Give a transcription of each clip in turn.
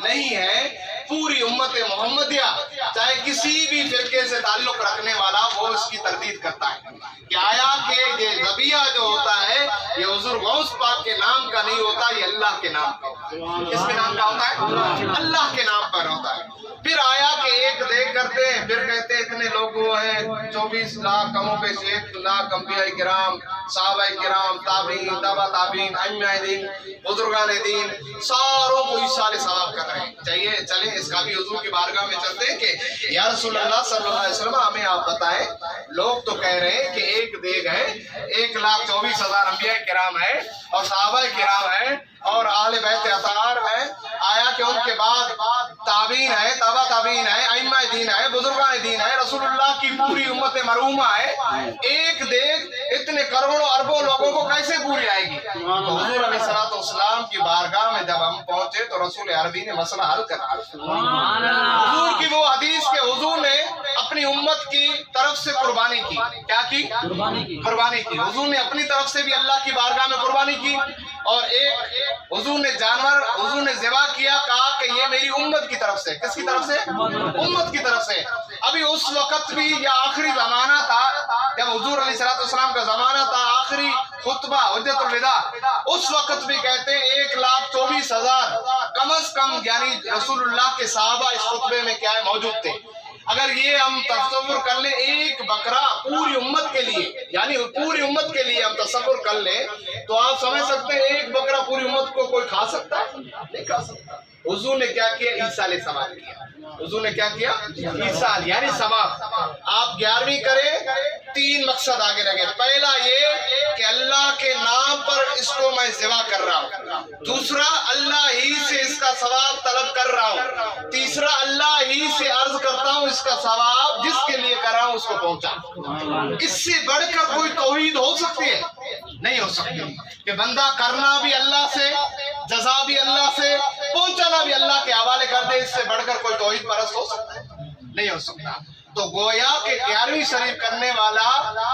نہیں ہے. پوری امت محمدیہ چاہے کسی بھی فرقے سے تعلق رکھنے والا وہ اس کی تردید کرتا ہے کہ آیا کہ یہ ذبیحہ جو ہوتا ہے یہ حضور غوث پاک کے نام کا نہیں ہوتا, یہ اللہ کے نام کا. کس کے نام کا ہوتا ہے؟ اللہ کے نام پر ہوتا ہے. پھر آیا کہ ایک دیکھ کرتے ہیں, پھر کہتے ہیں اتنے لوگ ہیں 24 لاکھ کموں پہ 1 لاکھ انبیاء کرام, صحابہ کرام, تابعین, تبع تابعین, ائمہ دین, بزرگان دین, ساروں کو ایصال ثواب کر رہے ہیں. چاہیے چلیں اس کا بھی حضور کی بارگاہ میں چلتے ہیں کہ یا رسول اللہ صلی اللہ علیہ وسلم ہمیں آپ بتائیں, لوگ تو کہہ رہے ہیں کہ ایک دیگ ہے, 1,24,000 انبیاء کرام ہے اور صحابہ کرام ہے اور اہل بیت اطہار ہے. آیا کہ ان کے بعد تابعین ہے, تبع تابعین ہے, ائمہ دین ہے, بزرگان دین ہے, رسول اللہ کی پوری امت مرحومہ ہے. ایک دیکھ اتنے کروڑوں اربوں لوگوں کو کیسے پوری آئے گی؟ تو حضور علیہ السلام کی بارگاہ میں جب ہم پہنچے تو رسول عربی نے مسئلہ حل کر دیا. حضور کی وہ حدیث کہ حضور نے اپنی امت کی طرف سے قربانی کی. کیا کی؟ قربانی کی. حضور نے اپنی طرف سے بھی اللہ کی بارگاہ میں قربانی کی اور ایک حضور نے جانور حضور نے ذبح کیا, کہا کہ یہ میری امت کی طرف سے. کس کی طرف سے؟ امت کی طرف سے. ابھی اس وقت بھی یہ آخری زمانہ تھا جب حضور علیہ السلام کا زمانہ تھا, آخری خطبہ حجت الوداع, اس وقت بھی کہتے ہیں 1,24,000 کم از کم یعنی رسول اللہ کے صحابہ اس خطبے میں کیا ہے موجود تھے. اگر یہ ہم تصور کر لیں ایک بکرا پوری امت کے لیے, یعنی پوری امت کے لیے ہم تصور کر لیں تو آپ سمجھ سکتے ہیں ایک بکرا پوری امت کو کوئی کھا سکتا ہے؟ نہیں کھا سکتا. حضور نے کیا کیا؟ ایصال ثواب کیا. حضور نے کیا کیا؟ ایصال یعنی ثواب. آپ 11ویں کریں, 3 مقصد آگے رکھیں. پہلا یہ کہ اللہ کے نام پر اس کو میں ذبح کر رہا ہوں. دوسرا اللہ ہی سے اس کا ثواب طلب کر رہا ہوں. تیسرا اللہ ہی سے عرض کرتا ہوں اس کا ثواب جس کے لیے کر رہا ہوں اس کو پہنچا. اس سے بڑھ کر کوئی توحید ہو سکتی ہے؟ نہیں ہو سکتی. کہ بندہ کرنا بھی اللہ سے, جزا بھی اللہ سے, پہنچانا بھی اللہ کے حوالے کر دے, اس سے بڑھ کر کوئی توحید پرست ہو سکتا ہے؟ نہیں ہو سکتا. تو گویا کہ 11ویں شریف کرنے والا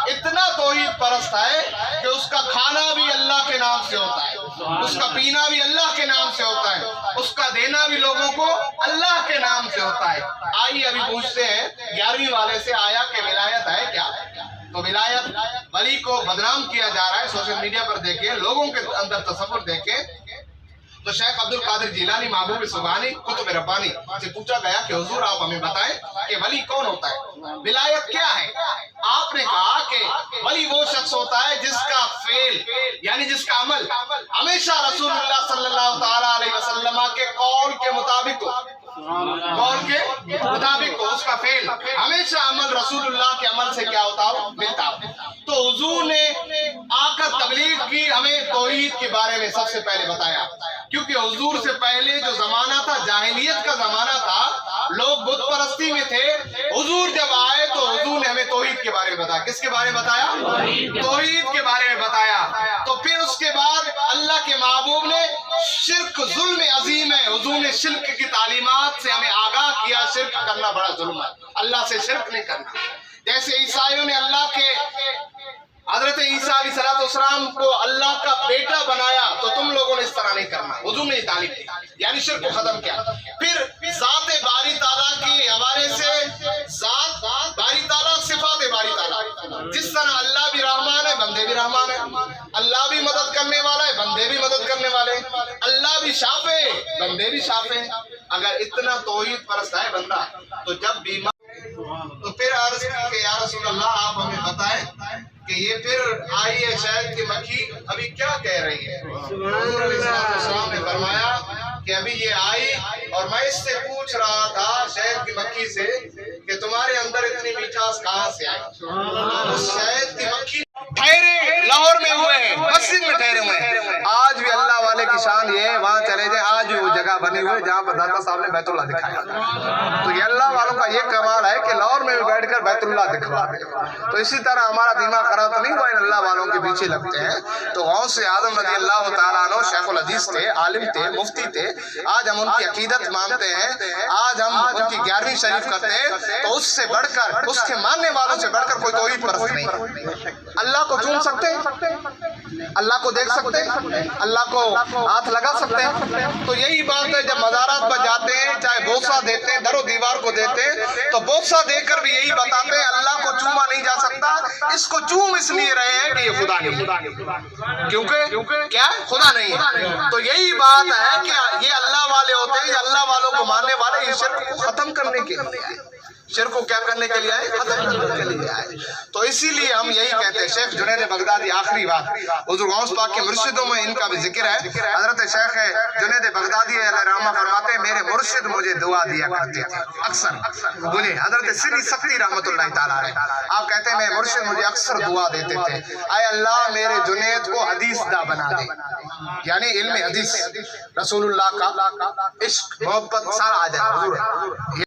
اتنا توحید پرست ہے کہ اس کا کھانا بھی اللہ کے نام سے ہوتا ہے, اس کا پینا بھی اللہ کے نام سے ہوتا ہے, اس کا دینا بھی لوگوں کو اللہ کے نام سے ہوتا ہے. آئیے ابھی پوچھتے ہیں 11ویں والے سے, آیا کہ ولایت ہے کیا؟ تو ولایت ولی کو بدنام کیا جا رہا ہے. سوشل میڈیا پر دیکھیں, لوگوں کے اندر تصور دیکھیں تو شیخ عبد القادر جیلانی محبوب سبحانی قطب ربانی سے پوچھا گیا کہ حضور آپ ہمیں بتائیں کہ ولی کون ہوتا ہے, ولایت کیا ہے؟ آپ نے کہا کہ ولی وہ شخص ہوتا ہے جس کا فعل یعنی جس کا عمل ہمیشہ رسول اللہ صلی اللہ تعالی علیہ وسلم کے قول کے مطابق ہو, قول کے مطابق ہو, اس کا فعل ہمیشہ عمل رسول اللہ کے عمل سے کیا ہوتا ہو, ملتا ہو. تو حضور نے آ کر تبلیغ کی, ہمیں توحید کے بارے میں سب سے پہلے بتایا, کیونکہ حضور سے پہلے جو زمانہ تھا جاہلیت کا زمانہ تھا, لوگ بت پرستی میں تھے. حضور جب آئے تو حضور نے ہمیں توحید کے بارے میں بتایا. کس کے بارے میں بتایا؟ توحید کے بارے میں بتایا. تو پھر اس کے بعد اللہ کے محبوب نے شرک ظلم عظیم ہے, حضور نے شرک کی تعلیمات سے ہمیں آگاہ کیا. شرک کرنا بڑا ظلم ہے, اللہ سے شرک نہیں کرنا. جیسے عیسائیوں نے اللہ کے حضرت عیسیٰ علیہ السلام کو اللہ کا بیٹا بنایا تو تم لوگوں نے اس طرح نہیں کرنا. حضور نے یہ تعلیم دی, یعنی شرک کو ختم کیا. پھر ذات باری تعالیٰ کے حوالے سے ذات باری تعالیٰ, صفات باری تعالیٰ, جس طرح اللہ بھی رحمان ہے بندے بھی رحمان ہے, اللہ بھی مدد کرنے والا ہے بندے بھی مدد کرنے والے ہیں, اللہ بھی شافع ہے بندے بھی شافع ہیں. اگر اتنا توحید پرست ہے بندہ تو جب بیمار تو پھر عرض کی کہ یا رسول اللہ آپ ہمیں بتائیں کہ یہ پھر آئی ہے شہد کی مکھی ابھی کیا کہہ رہی ہے. حضور علیہ السلام نے فرمایا کہ ابھی یہ آئی اور میں اس سے پوچھ رہا تھا شہد کی مکھی سے کہ تمہارے اندر اتنی میٹھاس کہاں سے آئی. اس شہد کی مکھی ٹھہرے لاہور میں ہوئے ہیں, مسجد میں ٹھہرے ہوئے ہیں. آج بھی اللہ والے کی شان یہ ہے, وہاں چلے جائیں آج بھی وہ جگہ بنی ہوئی جہاں پر داتا صاحب نے بیت اللہ دکھایا. تو یہ اللہ والوں کا یہ کمال ہے کہ لاہور میں بھی بیٹھ کر بیت اللہ دکھوا دے. تو اسی طرح ہمارا دماغ خراب تو نہیں ہوا, ان اللہ والوں کے پیچھے لگتے ہیں. تو غوث اعظم رضی اللہ تعالیٰ عنہ شیخ الحدیث تھے, عالم تھے, مفتی تھے. آج ہم ان کی عقیدت مانتے ہیں, آج ہم ان کی 11ویں شریف کرتے ہیں. تو اس سے بڑھ کر, اس کے ماننے والوں سے بڑھ کر کوئی توحید پرست نہیں. اللہ کو چوم سکتے ہیں, اللہ کو دیکھ سکتے ہیں, اللہ کو ہاتھ لگا سکتے ہیں. تو یہی بات ہے جب مزارات پر جاتے ہیں, چاہے بوسہ دیتے ہیں, در و دیوار کو دیتے ہیں, تو بوسہ دے کر بھی یہی بتاتے ہیں اللہ کو چوما نہیں جا سکتا. اس کو چوم اس لیے رہے ہیں کہ یہ خدا نہیں ہے, کیونکہ کیا خدا نہیں ہے. تو یہی بات ہے کہ یہ اللہ والے ہوتے ہیں, یہ اللہ والوں کو ماننے والے, یہ شرک کو ختم کرنے کے لیے آئے. شرک کو کیا کرنے کے لیے آئے, ختم کرنے کے لیے آئے. تو اسی لیے ہم یہی کہتے ہیں. شیخ جنید بغدادی, آخری بات, حضور غوث پاک کے مرشدوں میں ان کا بھی ذکر ہے. حضرت شیخ جنید بغدادی علیہ رحمہ فرماتے ہیں میرے مرشد مجھے دعا دیا کرتے تھے اکثر. بولے حضرت سری سختی رحمت اللہ تعالیٰ علیہ, آپ کہتے ہیں میرے مرشد مجھے اکثر دعا دیتے تھے, اے اللہ میرے جنید کو حدیث دا بنا دے, یعنی علم حدیث, رسول اللہ کا عشق محبت سارا آ جائے.